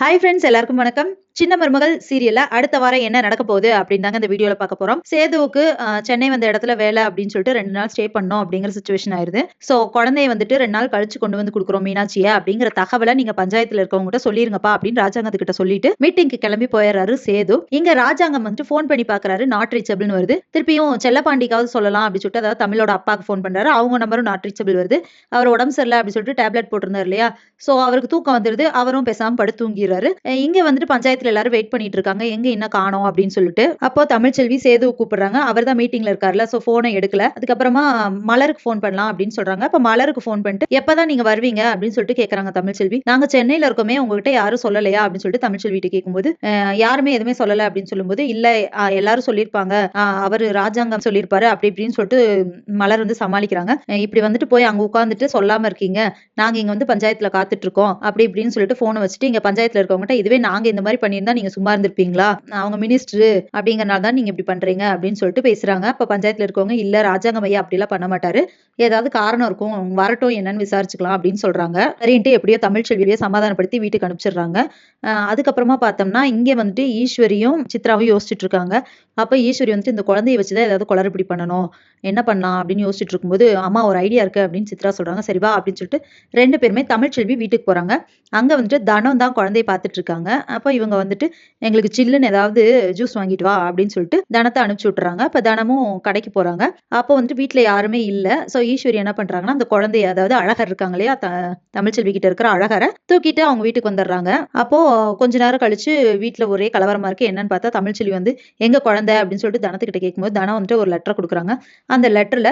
Hi friends, எல்லாருக்கும் வணக்கம். சின்ன மருமகள் சீரியல்ல அடுத்த வாரம் என்ன நடக்க போகுது அப்படின்னு தாங்க இந்த வீடியோல பார்க்க போறோம். சேதுவுக்கு சென்னை வந்த இடத்துல வேலை அப்படின்னு சொல்லிட்டு 2 நாள் ஸ்டே பண்ணோம் அப்படிங்கிற சிச்சுவேஷன் ஆயிருது. ஸோ குழந்தைய வந்துட்டு 2 நாள் கழிச்சு கொண்டு வந்து குடுக்குறோம் மீனாட்சிய அப்படிங்கிற தகவலை நீங்க பஞ்சாயத்துல இருக்கவங்க கிட்ட சொல்லிருங்கப்பா அப்படின்னு ராஜாங்கத்துக்கிட்ட சொல்லிட்டு மீட்டிங்க்கு கிளம்பி போயிடுறாரு சேது. இங்க ராஜாங்கம் வந்துட்டு ஃபோன் பண்ணி பாக்குறாரு, நாட் ரீச்சபிள்னு வருது. திருப்பியும் செல்லப்பாண்டிக்காவது சொல்லலாம் அப்படின்னு சொல்லிட்டு, அதாவது தமிழோட அப்பாவுக்கு ஃபோன் பண்றாரு. அவங்க நம்பரும் நாட் ரீச்சபிள் வருது. அவர் உடம்பு சரியில்லை அப்படின்னு சொல்லிட்டு டேப்லெட் போட்டிருந்தாரு இல்லையா, சோ அவருக்கு தூக்கம் வந்துருது. அவரும் பேசாம படுத்து தூங்கிடுறாரு. இங்க வந்துட்டு பஞ்சாயத்துல எல்லாரும் வெயிட் பண்ணிட்டு இருக்காங்க, எங்க என்ன காணோம் அப்படின்னு சொல்லிட்டு. அப்போ தமிழ்ச்செல்வி சேதுவை கூப்பிடுறாங்க. அவர் தான் மீட்டிங்ல இருக்காருல்ல, சோ போனை எடுக்கல. அதுக்கப்புறமா மலருக்கு ஃபோன் பண்ணலாம் அப்படின்னு சொல்றாங்க. அப்ப மலருக்கு ஃபோன் பண்ணிட்டு எப்பதான் நீங்க வருவீங்க அப்படின்னு சொல்லிட்டு கேக்குறாங்க தமிழ்ச்செல்வி. நாங்க சென்னையில இருக்கோமே, உங்ககிட்ட யாரும் சொல்லலையா அப்படின்னு சொல்லிட்டு தமிழ்ச்செல்வி கிட்ட கேட்கும்போது யாருமே எதுவுமே சொல்லல அப்படின்னு சொல்லும்போது, இல்ல எல்லாரும் சொல்லியிருப்பாங்க, அவரு ராஜாங்கம் சொல்லியிருப்பாரு அப்படி இப்படின்னு சொல்லிட்டு மலர் வந்து சமாளிக்கிறாங்க. இப்படி வந்துட்டு போய் அங்க உட்கார்ந்துட்டு சொல்லாம இருக்கீங்க, நாங்க இங்க வந்து பஞ்சாயத்துல காத்துட்டு இருக்கோம் அப்படி இப்படின்னு சொல்லிட்டு போனை வச்சுட்டு இங்க பஞ்சாயத்துல இருக்கவங்ககிட்ட, இதுவே நாங்க இந்த மாதிரி பண்ணியிருந்தா நீங்க சும்மா இருந்திருப்பீங்களா, அவங்க மினிஸ்டர் அப்படிங்கறனால தான் நீங்க இப்படி பண்றீங்க அப்படின்னு சொல்லிட்டு பேசுறாங்க. அப்ப பஞ்சாயத்துல இருக்கவங்க, இல்ல ராஜாங்கம் ஐயா அப்படி எல்லாம் பண்ண மாட்டாரு, ஏதாவது காரணம் இருக்கும், வரட்டும் என்னன்னு விசாரிச்சுக்கலாம் அப்படின்னு சொல்றாங்க. சரின்ட்டு எப்படியோ தமிழ்ச்செல்வியை சமாதானப்படுத்தி வீட்டுக்கு அனுப்பிச்சிடுறாங்க. அதுக்கப்புறமா பார்த்தோம்னா இங்க வந்துட்டு ஈஸ்வரியும் சித்ராவும் யோசிச்சுட்டு இருக்காங்க. அப்ப ஈஸ்வரி வந்துட்டு இந்த குழந்தைய வச்சுதான் ஏதாவது குளறுபடி பண்ணணும், என்ன பண்ணலாம் அப்படின்னு யோசிச்சுட்டு இருக்கும்போது, அம்மா ஒரு ஐடியா இருக்கு அப்படின்னு சித்ரா சொல்றாங்க. சரி வா அப்படின்னு சொல்லிட்டு 2 பேருமே தமிழ்ச்செல்வி வீட்டுக்கு போறாங்க. அங்க வந்துட்டு தனம் தான் குழந்தைய பார்த்துட்டு இருக்காங்க. அப்ப இவங்க வந்துட்டு, எங்களுக்கு சில்லுன்னு ஏதாவது ஜூஸ் வாங்கிட்டு வா அப்படின்னு சொல்லிட்டு தனத்தை அனுப்பிச்சு விட்டுறாங்க. அப்ப தனமும் கடைக்கு போறாங்க. அப்போ வந்துட்டு வீட்டுல யாருமே இல்ல. சோ ஈஸ்வரி என்ன பண்றாங்கன்னா, அந்த குழந்தைய, அதாவது அழகர் இருக்காங்க இல்லையா, தமிழ்ச்செல்வி கிட்ட இருக்கிற அழகரை தூக்கிட்டு அவங்க வீட்டுக்கு வந்துடுறாங்க. அப்போ கொஞ்ச நேரம் கழிச்சு வீட்டுல ஒரே கலவரமா இருக்கு. என்னன்னு பார்த்தா தமிழ்ச்செல்வி வந்து எங்க குழந்தை அப்படின்னு சொல்லிட்டு தனத்துக்கிட்ட கேட்கும்போது, தனம் வந்துட்டு ஒரு லெட்டர் கொடுக்குறாங்க. அந்த லெட்டர்ல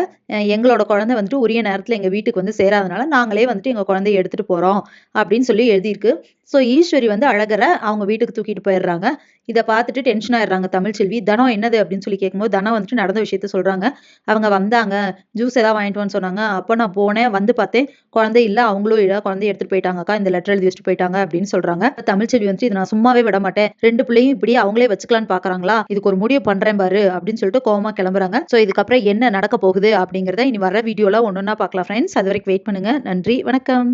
எங்களோட குழந்தை வந்துட்டு உரிய நேரத்துல எங்க வீட்டுக்கு வந்து சேராதனால நாங்களே வந்துட்டு எங்க குழந்தைய எடுத்துட்டு போறோம் அப்படின்னு சொல்லி எழுதியிருக்கு. சோ ஈஸ்வரி வந்து அழகரை அவங்க வீட்டுக்கு தூக்கிட்டு போயிடுறாங்க. இதை பார்த்துட்டு டென்ஷன் ஆயிடுறாங்க தமிழ்ச்செல்வி. தனம் என்னது அப்படின்னு சொல்லி கேட்கும்போது, தனம் வந்துட்டு நடந்த விஷயத்த சொல்றாங்க. அவங்க வந்தாங்க, ஜூஸ் ஏதாவது வாங்கிட்டு வான்னு சொன்னாங்க. அப்போ நான் போனேன், வந்து பார்த்தேன் குழந்தை இல்ல, அவங்களும் இல்ல, குழந்தைய எடுத்துட்டு போயிட்டாங்கக்கா, இந்த லெட்டர் எழுதி வச்சுட்டு போயிட்டாங்க அப்படின்னு சொல்றாங்க. தமிழ்ச்செல்வி வந்துட்டு, இதை நான் சும்மாவே விட மாட்டேன், 2 பிள்ளையும் இப்படியே அவங்களே வச்சுக்கலான்னு பாக்குறாங்களா, இதுக்கு ஒரு முடிவு பண்றேன் பாரு அப்படின்னு சொல்லிட்டு கோவமா கிளம்புறாங்க. சோ இதுக்கப்புறம் என்ன நடக்க போகுது அப்படிங்கறத இனி வர வீடியோல ஒன்னொன்னா பார்க்கலாம் ஃப்ரெண்ட்ஸ். அது வரைக்கும் வெயிட் பண்ணுங்க. நன்றி, வணக்கம்.